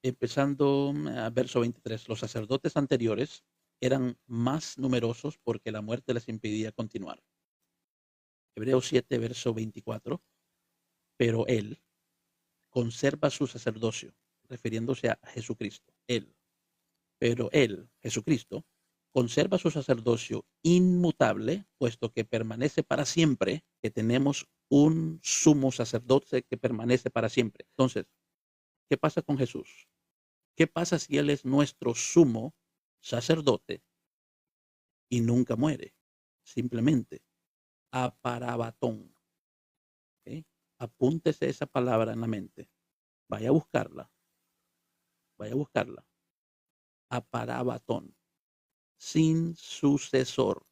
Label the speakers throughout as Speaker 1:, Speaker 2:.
Speaker 1: empezando a verso 23. Los sacerdotes anteriores eran más numerosos porque la muerte les impedía continuar. Hebreos 7, verso 24. Pero él conserva su sacerdocio, refiriéndose a Jesucristo. Pero él, Jesucristo, conserva su sacerdocio inmutable, puesto que permanece para siempre, que tenemos un sumo sacerdote que permanece para siempre. Entonces, ¿qué pasa con Jesús? ¿Qué pasa si Él es nuestro sumo sacerdote y nunca muere? Simplemente, aparabatón. ¿Ok? Apúntese esa palabra en la mente. Vaya a buscarla, vaya a buscarla. Aparabatón, sin sucesor.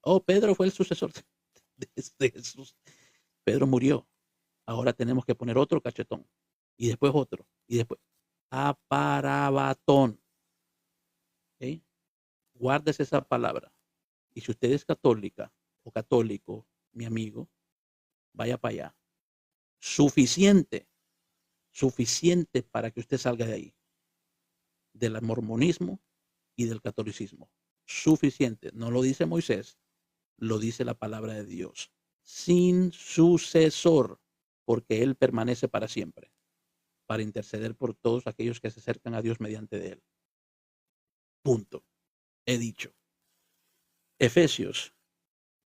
Speaker 1: Oh, Pedro fue el sucesor de Jesús. Pedro murió. Ahora tenemos que poner otro cachetón. Y después otro. Y después. Aparabatón. ¿Ok? Guárdese esa palabra. Y si usted es católica o católico, mi amigo, vaya para allá. Suficiente, suficiente para que usted salga de ahí, del mormonismo y del catolicismo. Suficiente. No lo dice Moisés, lo dice la palabra de Dios. Sin sucesor, porque Él permanece para siempre, para interceder por todos aquellos que se acercan a Dios mediante de Él. Punto. He dicho. Efesios,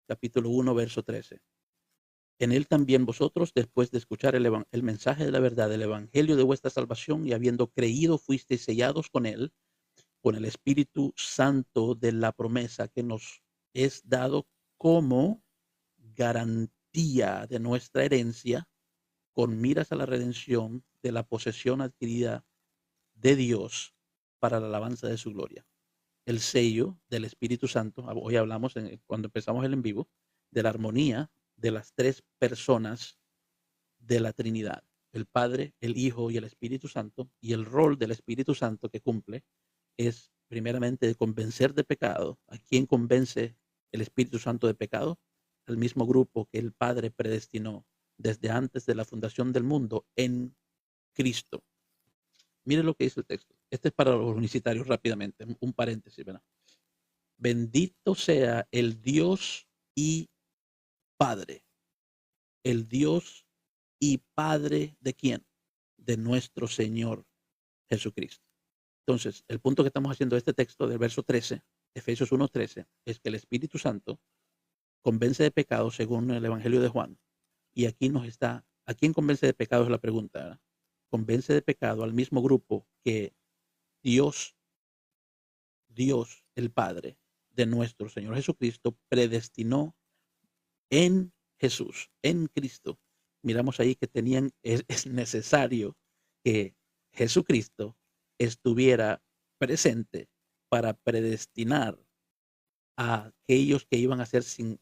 Speaker 1: capítulo 1, verso 13. En él también vosotros, después de escuchar el mensaje de la verdad, el evangelio de vuestra salvación, y habiendo creído, fuisteis sellados con él, con el Espíritu Santo de la promesa que nos es dado como garantía de nuestra herencia, con miras a la redención de la posesión adquirida de Dios para la alabanza de su gloria. El sello del Espíritu Santo, hoy hablamos cuando empezamos el en vivo, de la armonía de las tres personas de la Trinidad, el Padre, el Hijo y el Espíritu Santo, y el rol del Espíritu Santo que cumple es primeramente de convencer de pecado. ¿A quién convence el Espíritu Santo de pecado? Al mismo grupo que el Padre predestinó desde antes de la fundación del mundo en Cristo. Mire lo que dice el texto. Este es para los unicitarios rápidamente, un paréntesis, ¿verdad? Bendito sea el Dios y Padre. El Dios y Padre de quién? De nuestro Señor Jesucristo. Entonces, el punto que estamos haciendo de este texto del verso 13, Efesios 1:13, es que el Espíritu Santo convence de pecado según el Evangelio de Juan. Y aquí nos está, ¿a quién convence de pecado? Es la pregunta, ¿verdad? Convence de pecado al mismo grupo que Dios, Dios el Padre de nuestro Señor Jesucristo predestinó en Jesús, en Cristo. Miramos ahí que es necesario que Jesucristo estuviera presente para predestinar a aquellos que iban a ser sin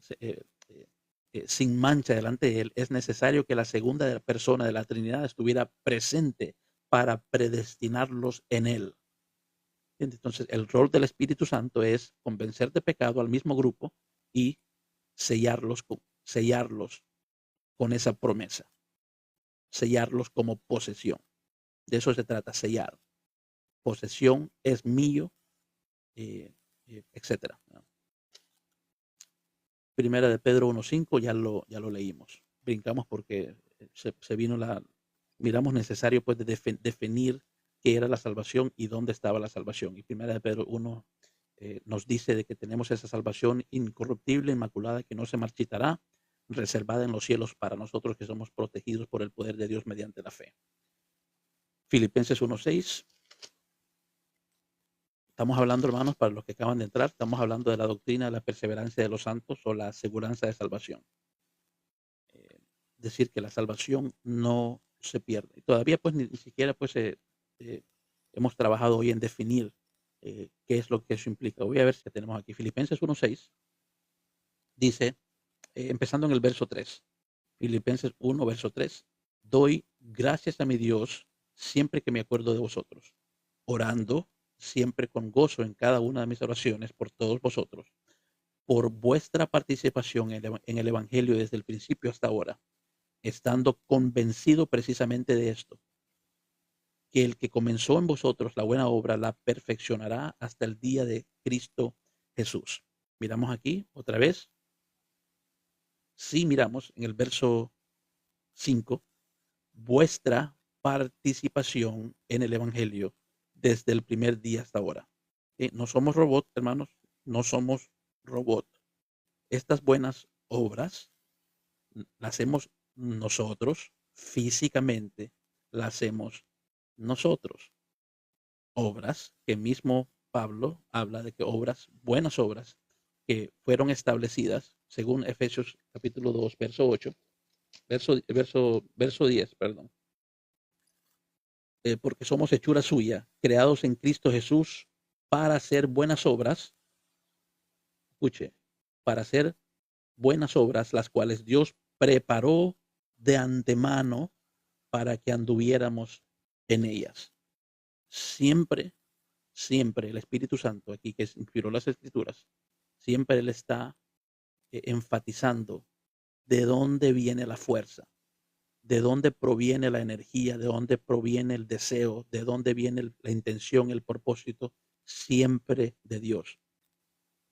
Speaker 1: mancha delante de él. Es necesario que la segunda persona de la Trinidad estuviera presente para predestinarlos en él. Entonces, el rol del Espíritu Santo es convencer de pecado al mismo grupo y sellarlos con esa promesa, sellarlos como posesión. De eso se trata, sellar. Posesión es mío, etcétera. Primera de Pedro 1:5 ya lo leímos. Brincamos porque se vino miramos necesario pues de definir qué era la salvación y dónde estaba la salvación. Y Primera de Pedro 1 nos dice de que tenemos esa salvación incorruptible, inmaculada, que no se marchitará, reservada en los cielos para nosotros que somos protegidos por el poder de Dios mediante la fe. Filipenses 1:6. Estamos hablando, hermanos, para los que acaban de entrar, estamos hablando de la doctrina de la perseverancia de los santos o la aseguranza de salvación. Decir que la salvación no se pierde. Y todavía pues ni siquiera pues hemos trabajado hoy en definir qué es lo que eso implica. Voy a ver si tenemos aquí. Filipenses 1:6 dice, empezando en el verso 3, Filipenses 1, verso 3, doy gracias a mi Dios siempre que me acuerdo de vosotros, orando siempre con gozo en cada una de mis oraciones por todos vosotros, por vuestra participación en el Evangelio desde el principio hasta ahora, estando convencido precisamente de esto, que el que comenzó en vosotros la buena obra la perfeccionará hasta el día de Cristo Jesús. Miramos aquí otra vez. Sí, miramos en el verso 5, vuestra participación en el Evangelio desde el primer día hasta ahora. No somos robots, hermanos, no somos robots. Estas buenas obras las hacemos nosotros, físicamente las hacemos nosotros. Obras que mismo Pablo habla de que obras, buenas obras, que fueron establecidas según Efesios capítulo 2, verso 8, verso 10, perdón. Porque somos hechura suya, creados en Cristo Jesús para hacer buenas obras, escuche, para hacer buenas obras, las cuales Dios preparó de antemano para que anduviéramos en ellas. Siempre, siempre el Espíritu Santo, aquí que inspiró las Escrituras, siempre Él está enfatizando de dónde viene la fuerza, de dónde proviene la energía, de dónde proviene el deseo, de dónde viene la intención, el propósito, siempre de Dios.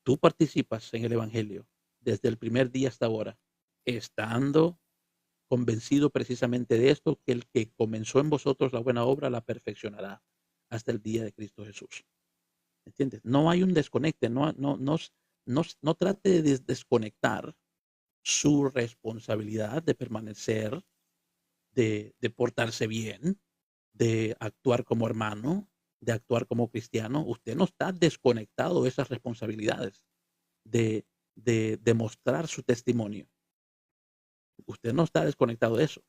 Speaker 1: Tú participas en el Evangelio desde el primer día hasta ahora, estando convencido precisamente de esto, que el que comenzó en vosotros la buena obra la perfeccionará hasta el día de Cristo Jesús. ¿Entiendes? No hay un desconecte, no trate de desconectar su responsabilidad de permanecer, de portarse bien, de actuar como hermano, de actuar como cristiano. Usted no está desconectado de esas responsabilidades, de demostrar su testimonio. Usted no está desconectado de eso,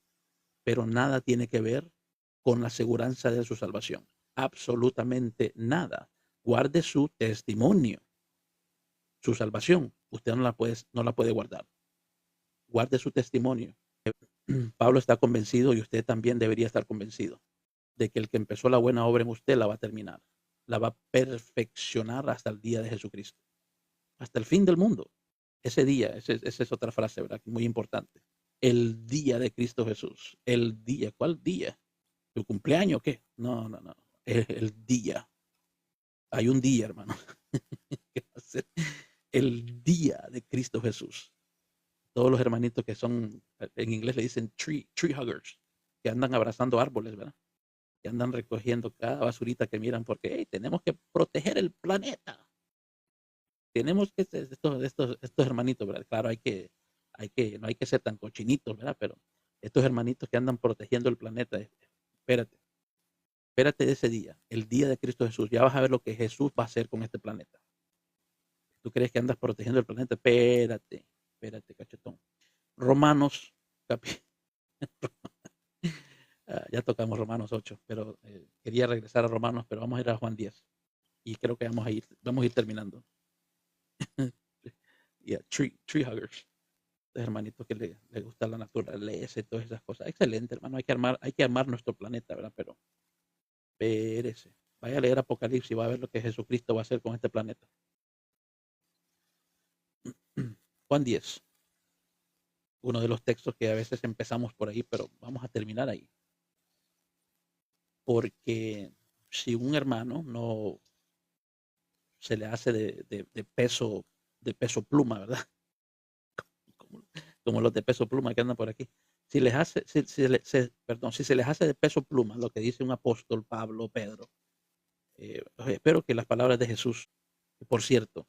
Speaker 1: pero nada tiene que ver con la seguridad de su salvación. Absolutamente nada. Guarde su testimonio, su salvación. Usted no la puede guardar. Guarde su testimonio. Pablo está convencido, y usted también debería estar convencido, de que el que empezó la buena obra en usted la va a terminar, la va a perfeccionar hasta el día de Jesucristo, hasta el fin del mundo. Ese día, esa es otra frase, ¿verdad? Muy importante. El día de Cristo Jesús. El día, ¿cuál día? ¿Tu cumpleaños o qué? No, no, no. El día. Hay un día, hermano. que va a ser el día de Cristo Jesús. Todos los hermanitos que son, en inglés le dicen tree huggers, que andan abrazando árboles, ¿verdad? Que andan recogiendo cada basurita que miran porque hey, tenemos que proteger el planeta. Tenemos que, estos hermanitos, ¿verdad? Claro, no hay que ser tan cochinitos, ¿verdad? Pero estos hermanitos que andan protegiendo el planeta, espérate de ese día, el día de Cristo Jesús. Ya vas a ver lo que Jesús va a hacer con este planeta. ¿Tú crees que andas protegiendo el planeta? Espérate, cachetón. Romanos, ya tocamos Romanos 8, pero quería regresar a Romanos, pero vamos a ir a Juan 10. Y creo que vamos a ir terminando. Yeah, tree huggers. Hermanitos que le gusta la naturaleza y todas esas cosas. Excelente, hermano. Hay que amar nuestro planeta, ¿verdad? Pero espérese. Vaya a leer Apocalipsis y va a ver lo que Jesucristo va a hacer con este planeta. Juan 10. Uno de los textos que a veces empezamos por ahí, pero vamos a terminar ahí. Porque si un hermano no se le hace de peso pluma, ¿verdad? Como los de peso pluma que andan por aquí. Si les hace, si se les hace de peso pluma lo que dice un apóstol, Pablo, Pedro, espero que las palabras de Jesús, por cierto,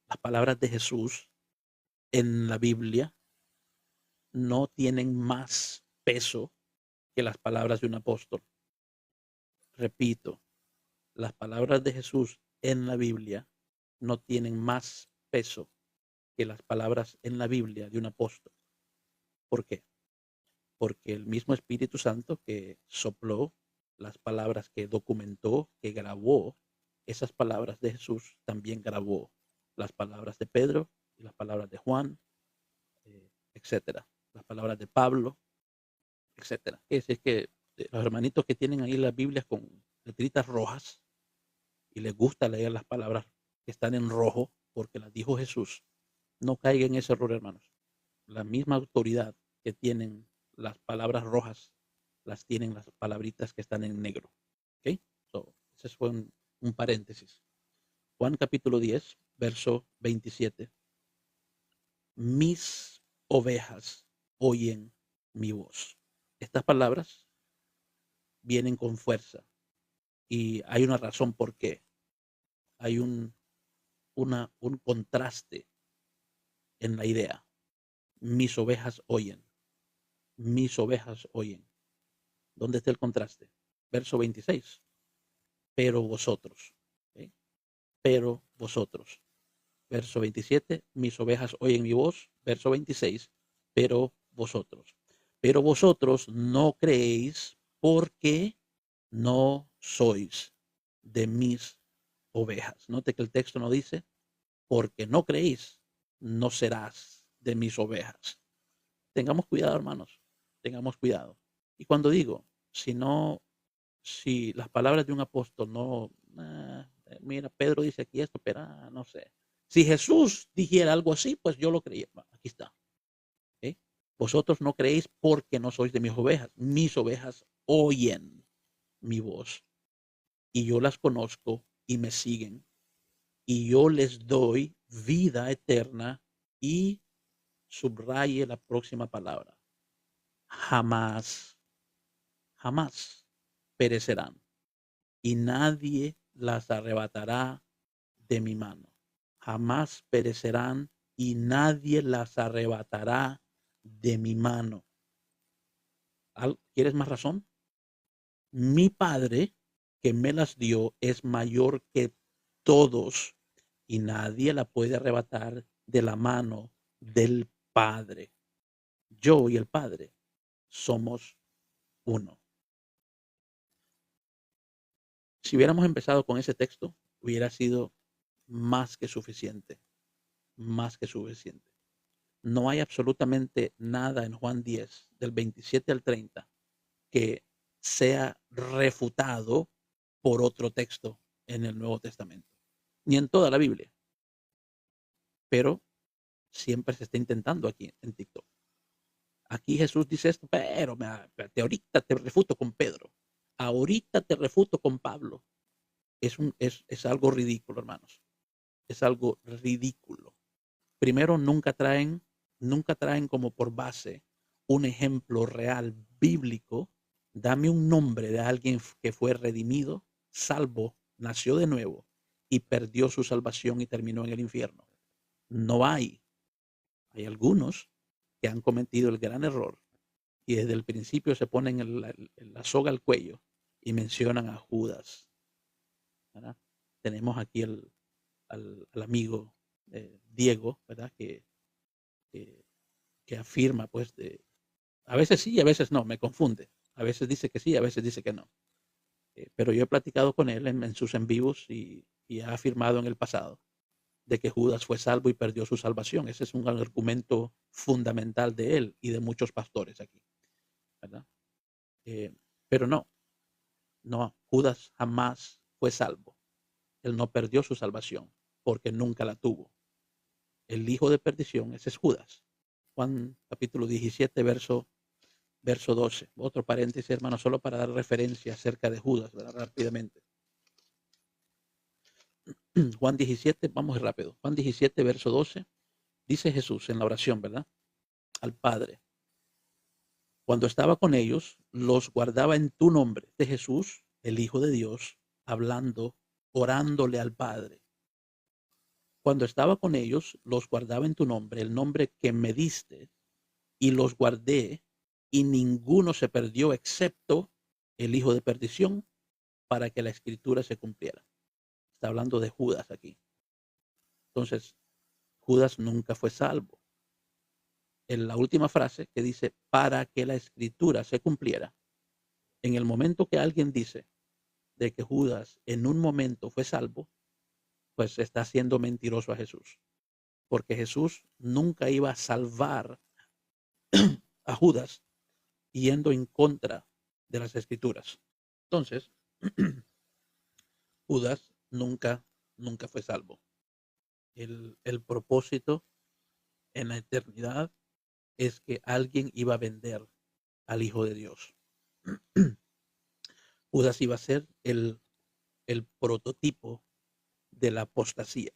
Speaker 1: las palabras de Jesús en la Biblia no tienen más peso que las palabras de un apóstol. Repito, las palabras de Jesús en la Biblia no tienen más peso que las palabras en la Biblia de un apóstol. ¿Por qué? Porque el mismo Espíritu Santo que sopló las palabras, que documentó, que grabó esas palabras de Jesús, también grabó las palabras de Pedro y las palabras de Juan, etcétera, las palabras de Pablo, etcétera. Es decir, que los hermanitos que tienen ahí las Biblias con letritas rojas y les gusta leer las palabras que están en rojo porque las dijo Jesús, no caigan en ese error, hermanos. La misma autoridad que tienen las palabras rojas, las tienen las palabritas que están en negro. ¿Ok? Ese fue un paréntesis. Juan capítulo 10, verso 27. Mis ovejas oyen mi voz. Estas palabras vienen con fuerza y hay una razón por qué. Hay un contraste en la idea. Mis ovejas oyen. Mis ovejas oyen. ¿Dónde está el contraste? Verso 26. Pero vosotros. ¿Okay? Pero vosotros. Verso 27. Mis ovejas oyen mi voz. Verso 26. Pero vosotros. Pero vosotros no creéis porque no sois de mis ovejas. Note que el texto no dice, porque no creéis, no serás de mis ovejas. Tengamos cuidado, hermanos. Tengamos cuidado. Y cuando digo, si las palabras de un apóstol no, mira, Pedro dice aquí esto, pero no sé. Si Jesús dijera algo así, pues yo lo creía. Aquí está. ¿Okay? Vosotros no creéis porque no sois de mis ovejas. Mis ovejas oyen mi voz y yo las conozco y me siguen y yo les doy vida eterna y subraye la próxima palabra. Jamás, jamás perecerán y nadie las arrebatará de mi mano. Jamás perecerán y nadie las arrebatará de mi mano. ¿Quieres más razón? Mi Padre que me las dio es mayor que todos y nadie la puede arrebatar de la mano del Padre. Yo y el Padre somos uno. Si hubiéramos empezado con ese texto, hubiera sido más que suficiente, más que suficiente. No hay absolutamente nada en Juan 10, del 27 al 30, que sea refutado por otro texto en el Nuevo Testamento, ni en toda la Biblia, pero siempre se está intentando aquí en TikTok. Aquí Jesús dice esto, pero ahorita te refuto con Pedro, ahorita te refuto con Pablo. Es algo ridículo, hermanos. Es algo ridículo. Primero, nunca traen como por base un ejemplo real bíblico. Dame un nombre de alguien que fue redimido, salvo, nació de nuevo y perdió su salvación y terminó en el infierno. No hay. Hay algunos que han cometido el gran error y desde el principio se ponen la soga al cuello y mencionan a Judas, ¿verdad? Tenemos aquí al amigo Diego, ¿verdad? Que, que afirma, pues, a veces sí y a veces no, me confunde. A veces dice que sí, a veces dice que no. Pero yo he platicado con él en sus en vivos y ha afirmado en el pasado de que Judas fue salvo y perdió su salvación. Ese es un argumento fundamental de él y de muchos pastores aquí, ¿verdad? Eh, pero no, Judas jamás fue salvo. Él no perdió su salvación porque nunca la tuvo. El hijo de perdición, ese es Judas. Juan capítulo 17, verso 12. Otro paréntesis, hermano, solo para dar referencia acerca de Judas, ¿verdad? Rápidamente. Juan 17, vamos rápido. Juan 17, verso 12. Dice Jesús en la oración, ¿verdad? Al Padre. Cuando estaba con ellos, los guardaba en tu nombre. De Jesús, el Hijo de Dios, hablando, orándole al Padre. Cuando estaba con ellos, los guardaba en tu nombre, el nombre que me diste, y los guardé, y ninguno se perdió excepto el hijo de perdición, para que la escritura se cumpliera. Está hablando de Judas aquí. Entonces, Judas nunca fue salvo. En la última frase que dice, para que la escritura se cumpliera, en el momento que alguien dice de que Judas en un momento fue salvo, pues está siendo mentiroso a Jesús. Porque Jesús nunca iba a salvar a Judas yendo en contra de las escrituras. Entonces, Judas nunca fue salvo. El propósito en la eternidad es que alguien iba a vender al Hijo de Dios. Judas iba a ser el prototipo de la apostasía.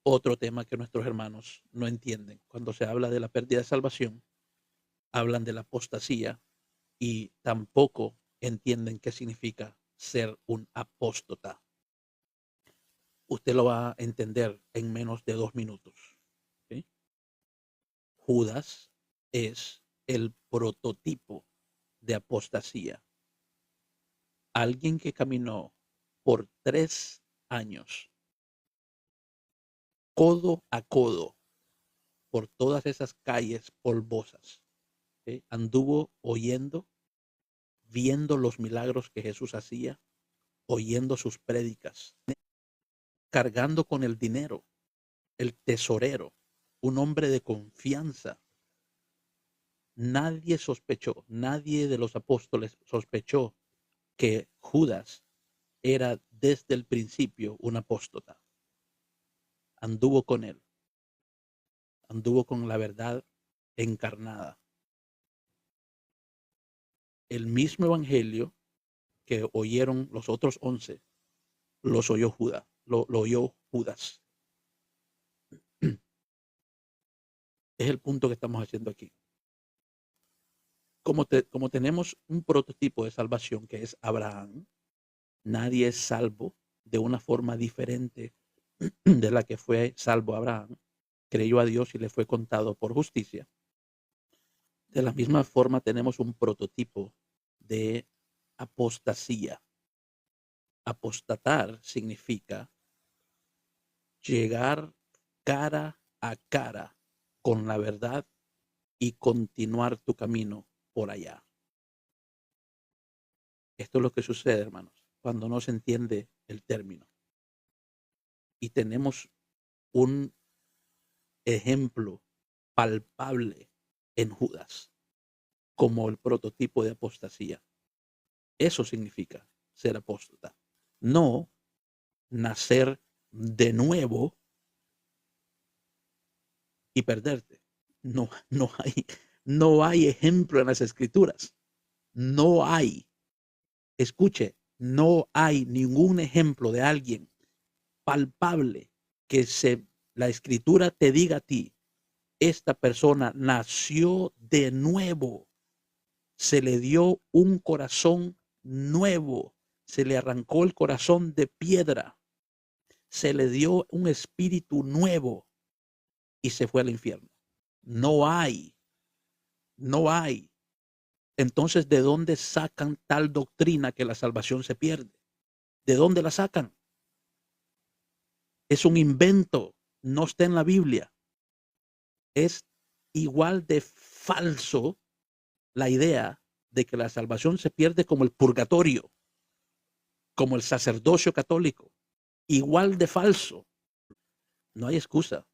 Speaker 1: Otro tema que nuestros hermanos no entienden. Cuando se habla de la pérdida de salvación, hablan de la apostasía y tampoco entienden qué significa ser un apóstata. Usted lo va a entender en menos de 2 minutos. ¿Sí? Judas es el prototipo de apostasía. Alguien que caminó por 3 años, codo a codo, por todas esas calles polvosas. ¿Sí? Anduvo oyendo, viendo los milagros que Jesús hacía, oyendo sus prédicas, cargando con el dinero, el tesorero, un hombre de confianza. Nadie sospechó, nadie de los apóstoles sospechó que Judas era desde el principio un apóstata. Anduvo con él, anduvo con la verdad encarnada. El mismo evangelio que oyeron los otros 11, los oyó Judas, lo oyó Judas. Es el punto que estamos haciendo aquí. Como tenemos un prototipo de salvación que es Abraham, nadie es salvo de una forma diferente de la que fue salvo Abraham. Creyó a Dios y le fue contado por justicia. De la misma forma tenemos un prototipo de apostasía. Apostatar significa llegar cara a cara con la verdad y continuar tu camino por allá. Esto es lo que sucede, hermanos, cuando no se entiende el término. Y tenemos un ejemplo palpable en Judas como el prototipo de apostasía. Eso significa ser apóstata. No nacer de nuevo y perderte. No hay ejemplo en las escrituras. No hay. Escuche, no hay ningún ejemplo de alguien palpable que la escritura te diga a ti, esta persona nació de nuevo, se le dio un corazón nuevo, se le arrancó el corazón de piedra, se le dio un espíritu nuevo y se fue al infierno. No hay, no hay. Entonces, ¿de dónde sacan tal doctrina que la salvación se pierde? ¿De dónde la sacan? Es un invento, no está en la Biblia. Es igual de falso la idea de que la salvación se pierde como el purgatorio, como el sacerdocio católico. Igual de falso. No hay excusa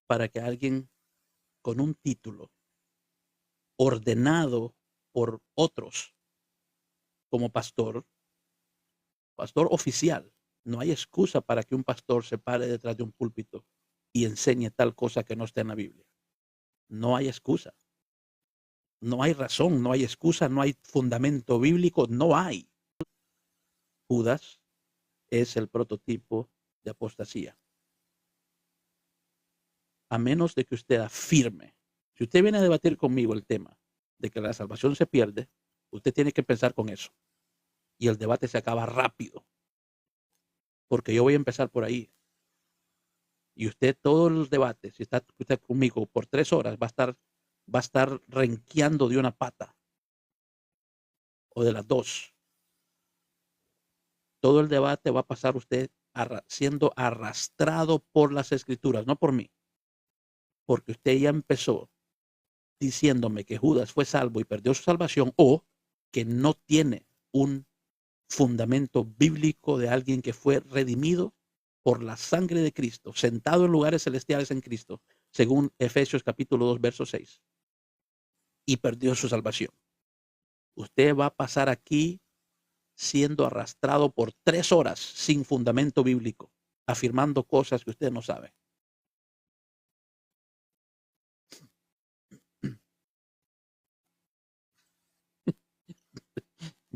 Speaker 1: para que alguien con un título ordenado por otros como pastor oficial, no hay excusa para que un pastor se pare detrás de un púlpito y enseñe tal cosa que no está en la Biblia. No hay excusa. No hay razón, no hay excusa, no hay fundamento bíblico, no hay. Judas es el prototipo de apostasía. A menos de que usted afirme, si usted viene a debatir conmigo el tema de que la salvación se pierde, usted tiene que pensar con eso. Y el debate se acaba rápido. Porque yo voy a empezar por ahí. Y usted todos los debates, si está usted conmigo por 3 horas, va a estar renqueando de una pata o de las dos. Todo el debate va a pasar usted siendo arrastrado por las escrituras, no por mí. Porque usted ya empezó diciéndome que Judas fue salvo y perdió su salvación, o que no tiene un fundamento bíblico de alguien que fue redimido por la sangre de Cristo, sentado en lugares celestiales en Cristo, según Efesios capítulo 2, verso 6, y perdió su salvación. Usted va a pasar aquí siendo arrastrado por 3 horas sin fundamento bíblico, afirmando cosas que usted no sabe.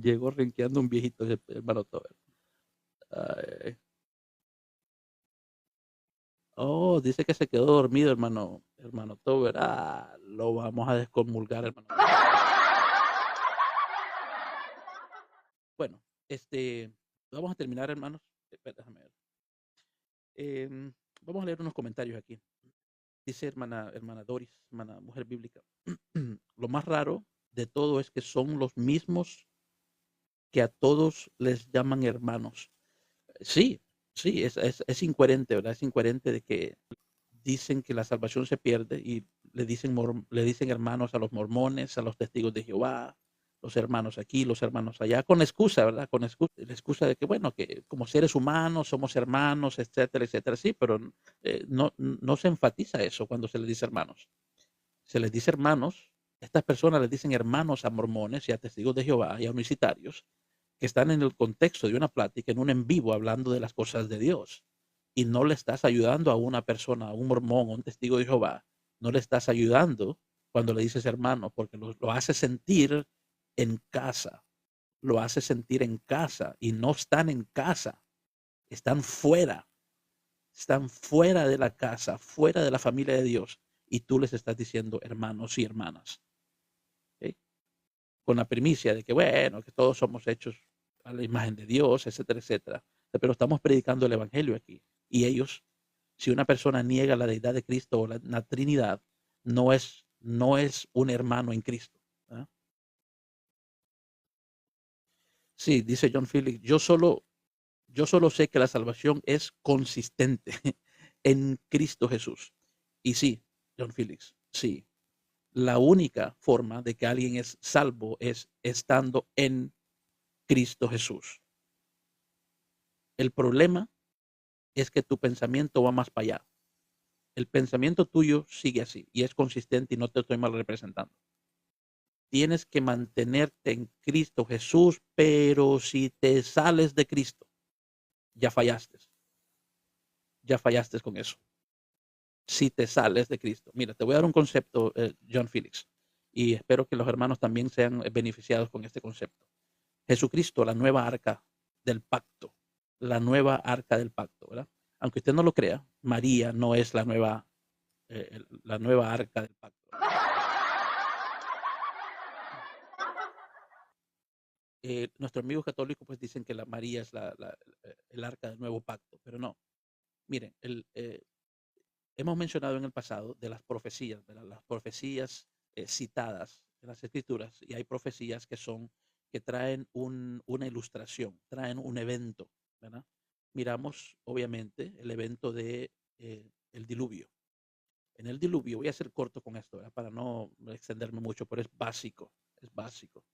Speaker 1: Llegó renqueando un viejito, hermano Tober. Ay. Oh, dice que se quedó dormido, hermano Tober. Ah, lo vamos a descomulgar, hermano. Bueno, vamos a terminar, hermanos. Déjame ver. Vamos a leer unos comentarios aquí. Dice hermana Doris, hermana mujer bíblica. Lo más raro de todo es que son los mismos que a todos les llaman hermanos. Sí, sí, es incoherente, ¿verdad? Es incoherente de que dicen que la salvación se pierde y le dicen hermanos a los mormones, a los testigos de Jehová, los hermanos aquí, los hermanos allá, con excusa, ¿verdad? Con excusa, la excusa de que, bueno, que como seres humanos somos hermanos, etcétera, etcétera. Sí, pero no se enfatiza eso cuando se les dice hermanos. Se les dice hermanos, estas personas les dicen hermanos a mormones y a testigos de Jehová y a unicitarios que están en el contexto de una plática, en un en vivo, hablando de las cosas de Dios. Y no le estás ayudando a una persona, a un mormón, a un testigo de Jehová, no le estás ayudando cuando le dices hermano, porque lo hace sentir en casa, lo hace sentir en casa y no están en casa, están fuera de la casa, fuera de la familia de Dios y tú les estás diciendo hermanos y hermanas. ¿Okay? Con la primicia de que, bueno, que todos somos hechos a la imagen de Dios, etcétera, etcétera. Pero estamos predicando el evangelio aquí. Y ellos, si una persona niega la deidad de Cristo o la Trinidad, no es un hermano en Cristo. ¿Verdad? Sí, dice John Phillips, yo solo sé que la salvación es consistente en Cristo Jesús. Y sí, John Phillips, sí. La única forma de que alguien es salvo es estando en Cristo Jesús. El problema es que tu pensamiento va más para allá. El pensamiento tuyo sigue así y es consistente y no te estoy mal representando. Tienes que mantenerte en Cristo Jesús, pero si te sales de Cristo, ya fallaste. Ya fallaste con eso. Si te sales de Cristo. Mira, te voy a dar un concepto, John Felix, y espero que los hermanos también sean beneficiados con este concepto. Jesucristo, la nueva arca del pacto, la nueva arca del pacto, ¿verdad? Aunque usted no lo crea, María no es la nueva arca del pacto. Nuestros amigos católicos pues dicen que la María es el arca del nuevo pacto, pero no. Miren, hemos mencionado en el pasado de las profecías, ¿verdad? Las profecías citadas en las escrituras, y hay profecías que traen una ilustración, traen un evento, ¿verdad? Miramos, obviamente, el evento de el diluvio. En el diluvio, voy a ser corto con esto, ¿verdad? Para no extenderme mucho, pero es básico, es básico.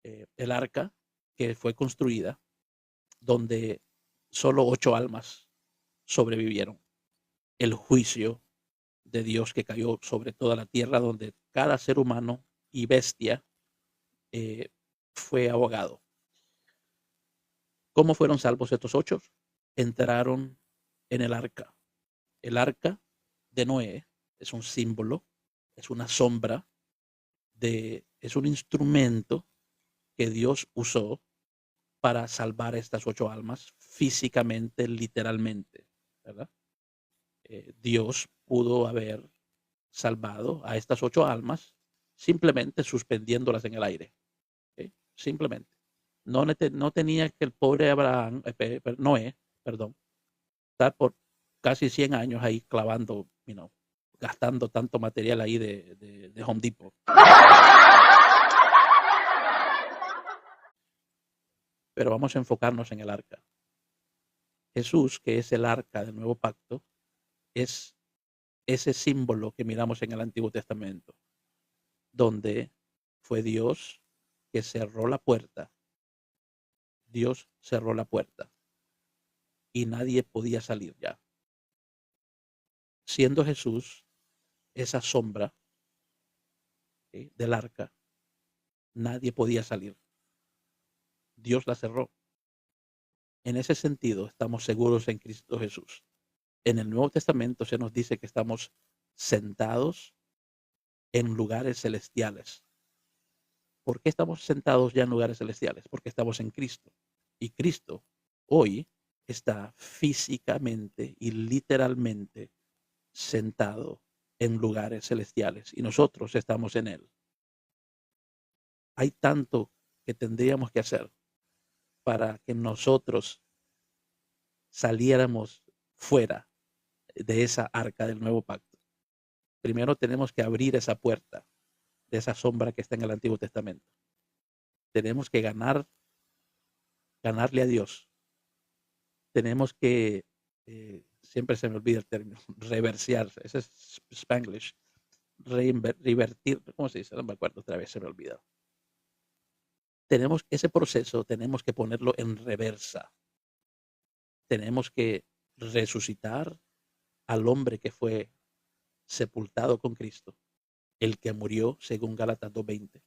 Speaker 1: El arca que fue construida, donde solo 8 almas sobrevivieron. El juicio de Dios que cayó sobre toda la tierra, donde cada ser humano y bestia eh, fue ahogado. ¿Cómo fueron salvos estos 8? Entraron en el arca. El arca de Noé es un símbolo, es una sombra, es un instrumento que Dios usó para salvar a estas 8 almas físicamente, literalmente, ¿verdad? Dios pudo haber salvado a estas 8 almas simplemente suspendiéndolas en el aire. ¿Okay? Simplemente. No tenía que el pobre Noé, perdón, estar por casi 100 años ahí clavando, gastando tanto material ahí de Home Depot. Pero vamos a enfocarnos en el arca. Jesús, que es el arca del nuevo pacto, es ese símbolo que miramos en el Antiguo Testamento, donde fue Dios que cerró la puerta. Dios cerró la puerta y nadie podía salir ya. Siendo Jesús esa sombra del arca, nadie podía salir. Dios la cerró. En ese sentido, estamos seguros en Cristo Jesús. En el Nuevo Testamento se nos dice que estamos sentados en lugares celestiales. ¿Por qué estamos sentados ya en lugares celestiales? Porque estamos en Cristo. Y Cristo hoy está físicamente y literalmente sentado en lugares celestiales y nosotros estamos en Él. Hay tanto que tendríamos que hacer para que nosotros saliéramos fuera de esa arca del nuevo pacto. Primero tenemos que abrir esa puerta de esa sombra que está en el Antiguo Testamento. Tenemos que ganarle a Dios. Tenemos que, siempre se me olvida el término, reversear, ese es Spanglish, revertir, ¿cómo se dice? No me acuerdo, otra vez se me olvidó. Tenemos ese proceso, tenemos que ponerlo en reversa. Tenemos que resucitar al hombre que fue sepultado con Cristo, el que murió según Gálatas 2:20.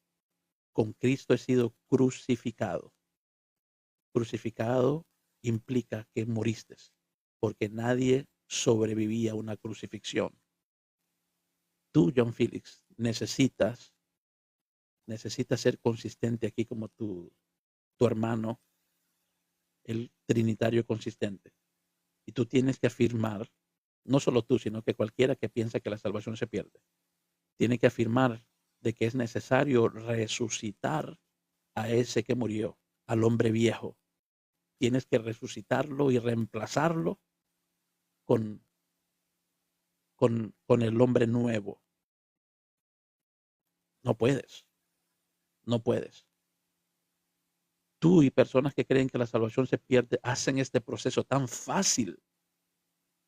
Speaker 1: Con Cristo he sido crucificado. Crucificado implica que moriste, porque nadie sobrevivía a una crucifixión. Tú, John Felix, necesitas ser consistente aquí como tu hermano, el trinitario consistente. Y tú tienes que afirmar, no solo tú, sino que cualquiera que piensa que la salvación se pierde, tiene que afirmar de que es necesario resucitar a ese que murió, al hombre viejo. Tienes que resucitarlo y reemplazarlo con, con el hombre nuevo. No puedes, no puedes. Tú y personas que creen que la salvación se pierde hacen este proceso tan fácil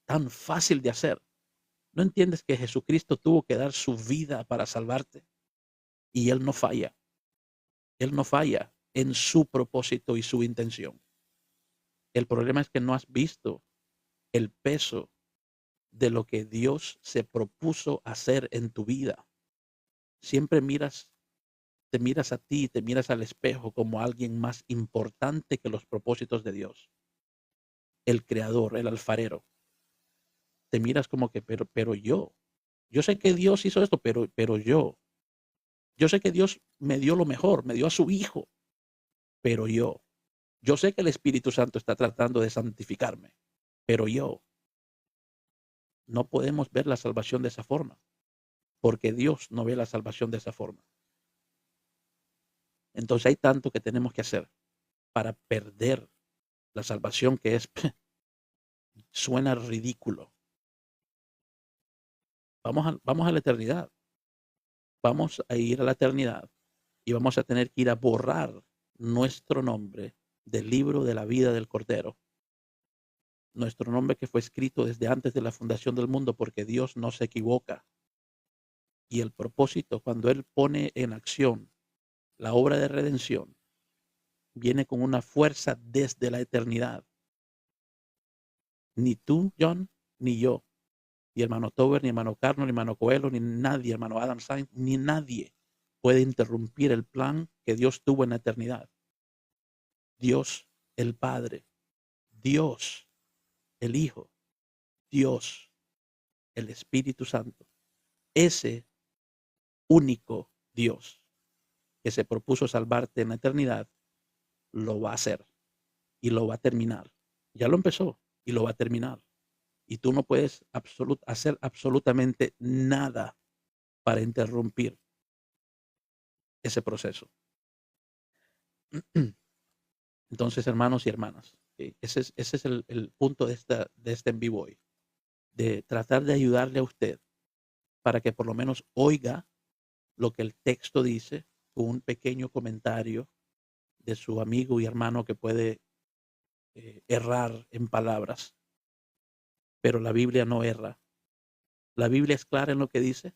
Speaker 1: de hacer. ¿No entiendes que Jesucristo tuvo que dar su vida para salvarte? Y Él no falla. Él no falla en su propósito y su intención. El problema es que no has visto el peso de lo que Dios se propuso hacer en tu vida. Siempre te miras a ti, te miras al espejo como alguien más importante que los propósitos de Dios. El creador, el alfarero. Te miras como que, pero yo sé que Dios hizo esto, pero yo sé que Dios me dio lo mejor, me dio a su hijo, pero yo sé que el Espíritu Santo está tratando de santificarme, pero no podemos ver la salvación de esa forma, porque Dios no ve la salvación de esa forma. Entonces hay tanto que tenemos que hacer para perder la salvación que es, suena ridículo. Vamos a la eternidad. Vamos a ir a la eternidad y vamos a tener que ir a borrar nuestro nombre del libro de la vida del Cordero. Nuestro nombre que fue escrito desde antes de la fundación del mundo, porque Dios no se equivoca. Y el propósito, cuando Él pone en acción la obra de redención, viene con una fuerza desde la eternidad. Ni tú, John, ni yo, ni hermano Tober, ni hermano Carno, ni hermano Coelho, ni nadie, hermano Adam Sainz, ni nadie puede interrumpir el plan que Dios tuvo en la eternidad. Dios el Padre, Dios el Hijo, Dios el Espíritu Santo. Ese único Dios que se propuso salvarte en la eternidad, lo va a hacer y lo va a terminar. Ya lo empezó y lo va a terminar. Y tú no puedes hacer absolutamente nada para interrumpir ese proceso. Entonces, hermanos y hermanas, ese es el punto de este en vivo hoy, de tratar de ayudarle a usted para que por lo menos oiga lo que el texto dice, con un pequeño comentario de su amigo y hermano que puede errar en palabras, pero la Biblia no erra. La Biblia es clara en lo que dice.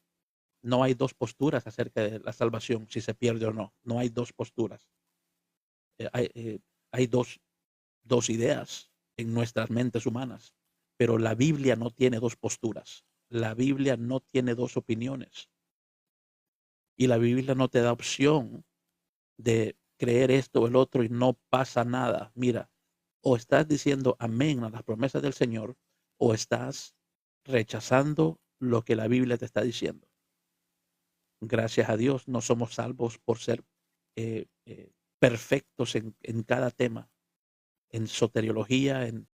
Speaker 1: No hay dos posturas acerca de la salvación, si se pierde o no. No hay dos posturas. Hay dos ideas en nuestras mentes humanas, pero la Biblia no tiene dos posturas. La Biblia no tiene dos opiniones. Y la Biblia no te da opción de creer esto o el otro y no pasa nada. Mira, o estás diciendo amén a las promesas del Señor o estás rechazando lo que la Biblia te está diciendo. Gracias a Dios no somos salvos por ser perfectos en cada tema, en soteriología,